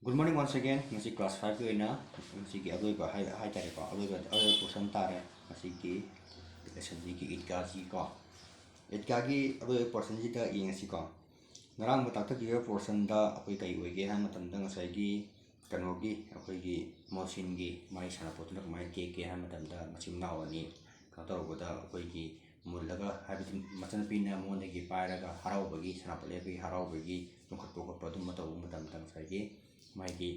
Good morning once again. Ngasi class 5 ko ina ngasi ki agoy ba hai tare ko agoy portion tare ngasi ki lesson ji ki itga ji ko itga gi agoy portion ji ta i ngasi ko ngarang ba tak ki portion da akoi kai oi ge han matam da ngasai gi kano gi akoi gi motion gi mai sana pot na mai ke han matam da machim na wani ka tor go da akoi gi mullaga habiti machan pina mon gi paira ga harau ba gi sana pale gi harau ba gi nokhat ko dum mata matam tang sai gi माइगी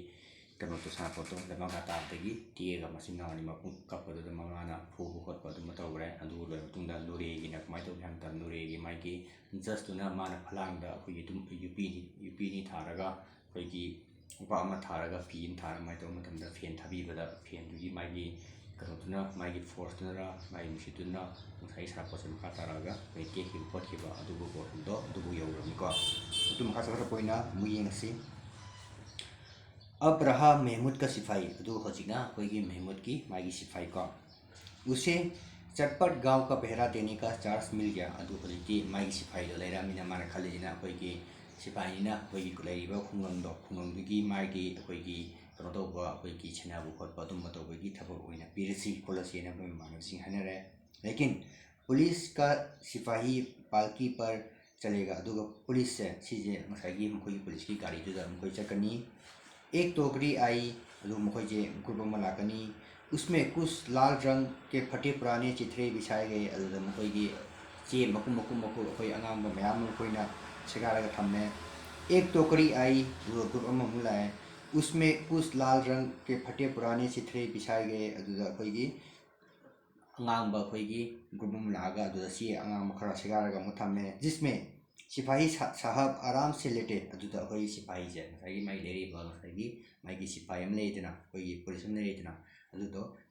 कनो तो सा photo लगा का तागी टीएगा मसिन नानी मपु कपदो the मंगाना फुबु खतपा दु मतौरे अदु लोय तुंदा लोरेगी ना माइ तो हम तन लोरेगी माइगी जस्ट ना माना फलांग दा अखोई तुम यूपी नि थारगा अखोई उपा अमा थारगा फीन थार माइ तो मतम दा फेन थाबी बदा फेन दुगी माइगी कनो तुना माइगी फोर्स तुना माइ मिसितुना मुसाई सा पोसे मखा तारगा वे के कि पट कि बा अदु बो दो अदु बो यौरमी को तुम मखा सखरा पोइना मुयेंगसी अब रहा महमूद का सिपाही तो होजिना कोई की महमूद की मागी सिपाही का उसे चटपट गांव का पहरा देने का चार्ज मिल गया अदु होजिती मागी सिपाही तो लेरा मिना माना खलेजिना कोई की सिपाही ना कोई की लेरिबा खुंगंग की मागी कोई की कनो तो कोई की छनाबु खतपा तुम मतो कोई की थबक होइना पिरसी खोलसी ना कोई मानव सिंह हनरे लेकिन पुलिस का सिपाही पालकी पर चलेगा अदुगा पुलिस से सीजे मसागी कोई पुलिस की गाड़ी जो कोई चकनी एक टोकरी आई मुझे ग्रुप में लाकनी उसमें कुछ लाल रंग के फटे पुराने चित्रे बिछाए गए मुझे चे मकुम मकुम मकु अखोई अगाम मैम अखोइना सिगारगा थम्मे एक टोकरी आई ग्रुप में लाए उसमें कुछ लाल रंग के फटे पुराने चित्रे बिछाए गए अखोई अगाम अखोई ग्रुप में लागा चे अगाम खरा सिगारगा थम्मे जिसमें सिपाही साहब आराम से लेटे अखोई सिपाही से माई लेरी माई सिपाही लेना अखोई पुलिस लेना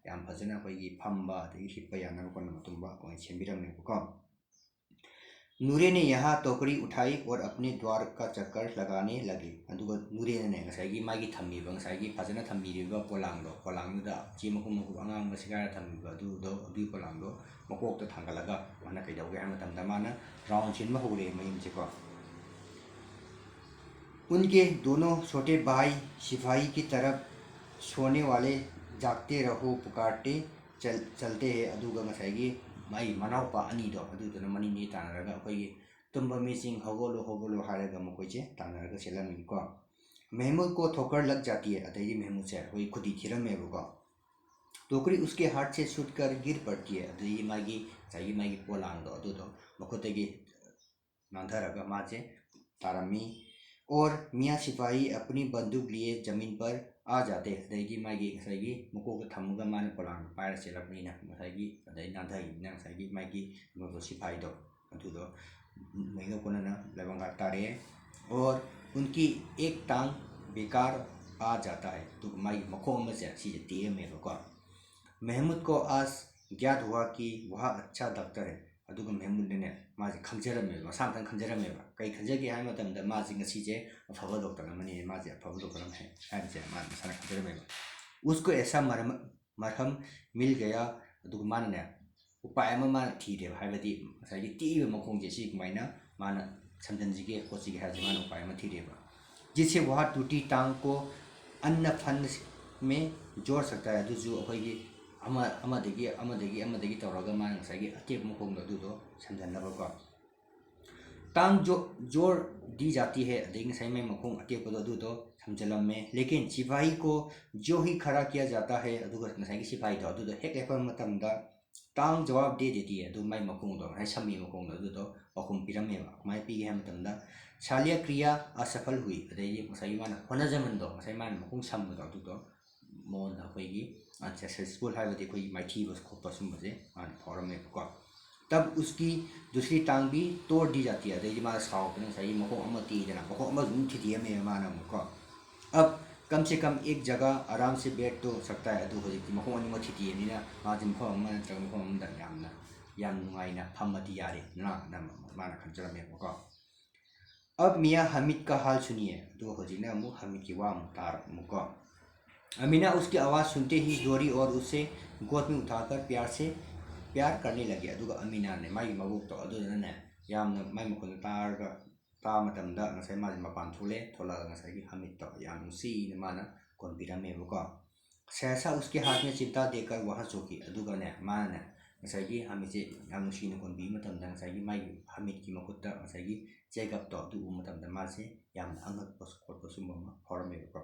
याम फजना अखोई फंबा हिप याना सेंबिरमेको नूरे ने यहाँ टोकरी उठाई और अपने द्वार का चक्कर लगाने लगे नूरे ने मागी थम्मीब फजना थम्मीब पोलांग चे मकुम मकुम अगांग सिगार थम्मीब पोलांग मकोक थांगलगा माना कईदौगे माना राउंड चिन्ह हौरे मयूमसेको उनके दोनों छोटे भाई सिपाही की तरफ सोने वाले जागते रहो पुकारते चलते हैं माई मनाउपा अनीदो अदुदुना मनिनी तानरगा अखोई तुम्बा मीसिंग हगोलो हारगा मकोइचे तानरगा सेलमिको महमूद को ठोकर लग जाती है अतई महमूद से अखोई खुदी थिरमेबको टोकरी उसके हाथ से छूट कर गिर पड़ती है अदई मागी पोलांगदो अदुदो मखोतगी नांधरगा माचे तारमी और मियाँ सिपाही अपनी बंदूक लिए जमीन पर आ जाते अदगी मागी मुकोग थमुगा मान पोलांग पायर सेलपनीना नांधगी मागी नो सिपाही दो अदुदो मैगो कोना लेबंगा तारे और उनकी एक टांग बेकार आ जाता है तो मागी मखोंग में से सीजे तीर में को महमूद को आज ज्ञात हुआ कि वह अच्छा डॉक्टर है अदुगा महमूद ने माजे खंजरमे मसामतन खंजरमे कई खंजगे हाय मतमदा माजे ngasiजे अफबा डॉक्टर अमनी माजे अफबा डॉक्टर है हायजे मा मसाना खंजरमे उसको ऐसा मरहम मिल गया अदुगा माने उपाय अमा मा थीरे हायबदी मसागी तीब मखोंजे सी कुमाइना माना समजनजिगे कोचिगे हाजे माना उपाय अमा थीरेबा जिससे वह टूटी टांग को अन्न फन में जोड़ सकता है अदुजु अखोइगी तौरगा मान अटेक मखोंग समझनबको टांग जो जोड़ दी जाती है अदई मखोंग अटेकपदो समझलमे लेकिन सिपाही को जो ही खड़ा किया जाता है सिपाही हेक लेपमतमदा टांग जवाब दे देती है माई मखोंग समी मखोंग पखुम पिरमेबा माई पीगे है शालीय क्रिया असफल हुई अदई मान होनजमंदो मान मखोंग समबदो मोन अखोइगी सक्सेसफुल है कोई माइथी बस खोप सुबसे मान फौरमेको तब उसकी दूसरी टांग भी तोड़ दी जाती है अदई मा साउतना सही मखों तीजना मखों थीदियमे मानमको अब कम से कम एक जगह आराम से बैठ तो सकता है अदु होजिति मखों अनिम थीदियनिना माजे मखों नत्रग मखों याम नुंगाइना फमदी यारे ना माना खंजरमेको अब मियाँ हामिद का हाल सुनिए अदु होजिना अमु हामिद की वाम तार मुको अमीना उसकी आवाज़ सुनते ही दौड़ी और उसे गोद में उठाकर प्यार करने लगी अमीना ने माई मबुक तो माई मखों तारगा ता मतमदा ngasai ma mapan thule thola ngasai gi hamid to yang si ne mana kon birame ko सहसा उसके हाथ में चिमटा देकर वह चौकी अदुगा ने माने ngasai gi hamid je yang si ne kon bi matamda ngasai gi mai hamid ki makutta ngasai gi checkup to du matamda ma se yang angak pos ko summa horme ko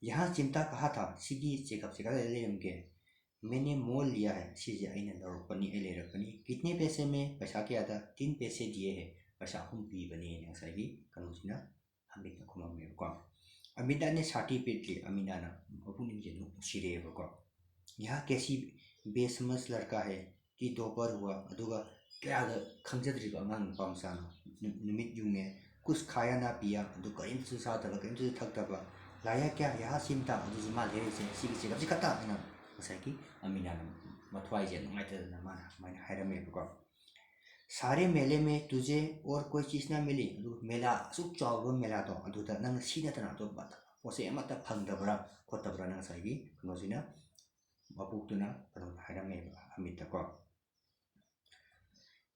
यहाँ चिंता कहा था सिगी checkup से ले के मैंने मोल लिया है सीजे आईने लौरपनी ले रखनी कितने पैसे में पैसा क्या था 3 पैसे दिए हैं पैसा हम पी बने नसाई कनुसिना हमित खुमा में को अमिना ने सर्टिफिकेट ली अमिना ना अपुनी जे सिरे को यहाँ कैसी बेसमझ लड़का है कि दोपहर हुआ अदुगा क्या खंजद्री का अंगांग पामसाना निमित युंगे कुछ खाया ना पिया अदु कहीं से साथ लगा कहीं से थक थका लाया क्या यहाँ चिंता अदु जुमा ले से सिगी से कब कता ना नसाई अमिना ना मथवाई जे नमाइते ना माना माने हायरमे को सारे मेले में तुझे और कोई चीज ना मिली मेला सुख चाव मेला तो अदुदा नंग सीना तो बता पोसे अमता फंगदबरा खोतबरा नंग साइगी नोजिना मपुक्तुना पदम हायरमे अमित को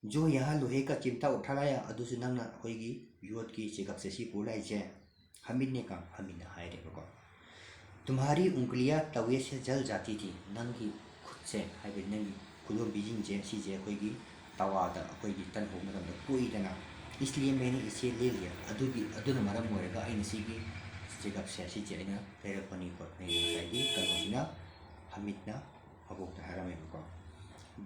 जो यहाँ लोहे का चिमटा उठा लाया अदुसु नंग ना होगी योद की चेकअप से सी पुलाई जे हमिद ने कहा हमिद हायरे को तुम्हारी उंगलियां तवे से जल जाती थी नंगी खुद से हाइबे नंगी खुलो बीजिंग जे सी जे होगी तवादा अखोगी तन हो मतलब कोई दना इसलिए मैंने इसे ले लिया अदुना मरम मोरेगा आई नसीगी चेकअप से सी जे ना लेरपनी को नहीं साइगी कनोसिना हमिदना अबोक हरामे को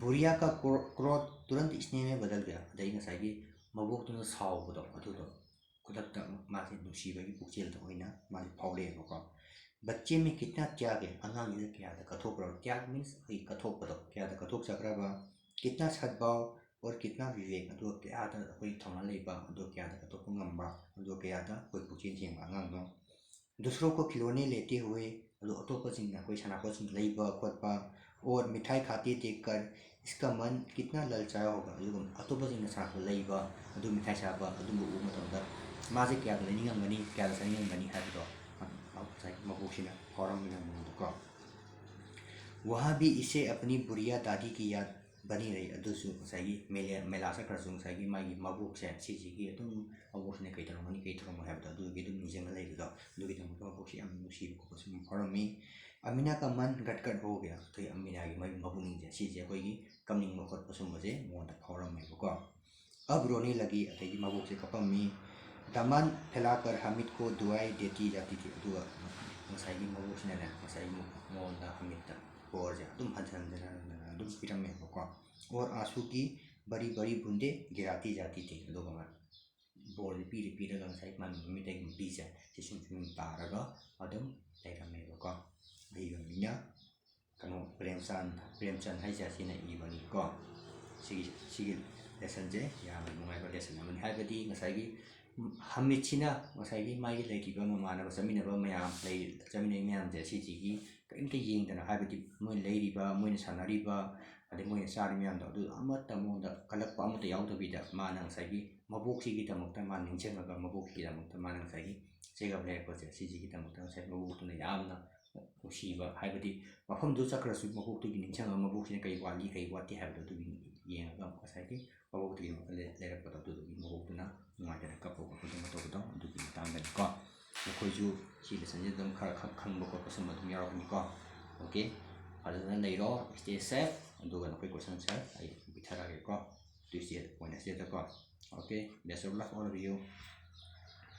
बुरिया का क्रोध तुरंत स्नेह में बदल गया दैना साइगी मबोक तुना सावबदो अदुदो खुदकता मासे नुसीबगी पुक्चेल तो होइना मासे फावले को बच्चे में कितना त्याग है अंगांग ने क्या कथोक त्याग मीन्स कथोक पदो क्या कथोक चक्रबा कितना सद्भाव और कितना विवेक अदो क्या कोई थोना लेबा अदो क्या कथोक ngamba अदो क्या कोई पुचिन थिंग अंगांग नो दूसरों को खिलौने लेते हुए अदो अतोप सिंह कोई सनाको सिंह लेबा खोदबा और मिठाई खाते देखकर इसका मन कितना ललचाया होगा अदो अतोप सिंह सनाको लेबा अदो मिठाई साबा अदो उ मतदा माजे क्या लेनिंगंगनी क्या सनिंगंगनी हाबिदो मबोशिना फॉरम में को वहाँ भी इसे अपनी बुढ़िया दादी की याद बनी रही अदुसु साइगी मेला सा खरसुं साइगी मागी मबोक से सिजिगी तुम मबोक ने कई तरह है बता दुगी दुम निजंग ले बता दुगी तुम मबोक से हम मुसीब को सुन फॉरम में अमीना का मन गटगट हो गया तो अमीना की मागी मबोक निजे सिजे कोई कमिंग मखोट पसुम बजे मोंदा फॉरम में को अब रोने लगी अतई मबोक से कपम में दामन फैलाकर हामिद को दुआएं देती जाती थी दुआ मसाई मबोक ने मसाई मोंदा हामिद और जा तुम हंसन दुम पिरम में को और आंसू की बड़ी बड़ी बूंदे गिराती जाती थी लोगों बोल पीरे पीरे मसाई मन मिटे बीजा जिसुम तारगा अदम लेरम में को अयमिना कनो प्रेमचंद है जासी ने इबनी को सिगी लेसन जे या नुंगाइबा लेसन अमन हाइबदी ngसाई हमिचिना ngसाई मागी लेकिबा ममाना समिनबा मयाम ले जमिनै मयाम जे सिजिगी कइमते येंगदना हाइबदी मोय लेरिबा मोय सानारिबा अदे मोय सारि मयाम दो अमत मोंदा कलकपा अमत यावदबिदा माना ngसाई मबोकसिगी तमक्ता मान निंचेंगा मबोकसिगी तमक्ता माना ngसाई चेगब लेको जे सिजिगी तमक्ता ngसाई मबोकतुना यामना उसीबा हाइबदी मफम दु चक्रसु मबोकतुगी निंचेंगा मबोकसिने कई वाली कई वाती हाइबदो तुगी येंगा ngसाई मबोकतुगी लेरकपदा तुगी मबोकतुना नुआइदना कपो कपो दुगी तांगन को अखोइजु सी लेसन दम खर खंगबो को सम दम यारनि को ओके फजना लेरो स्टे सेफ दुगा नखोइ क्वेश्चन सर आई बिथारागे को तुसी पॉइंट से को okay best of luck all of you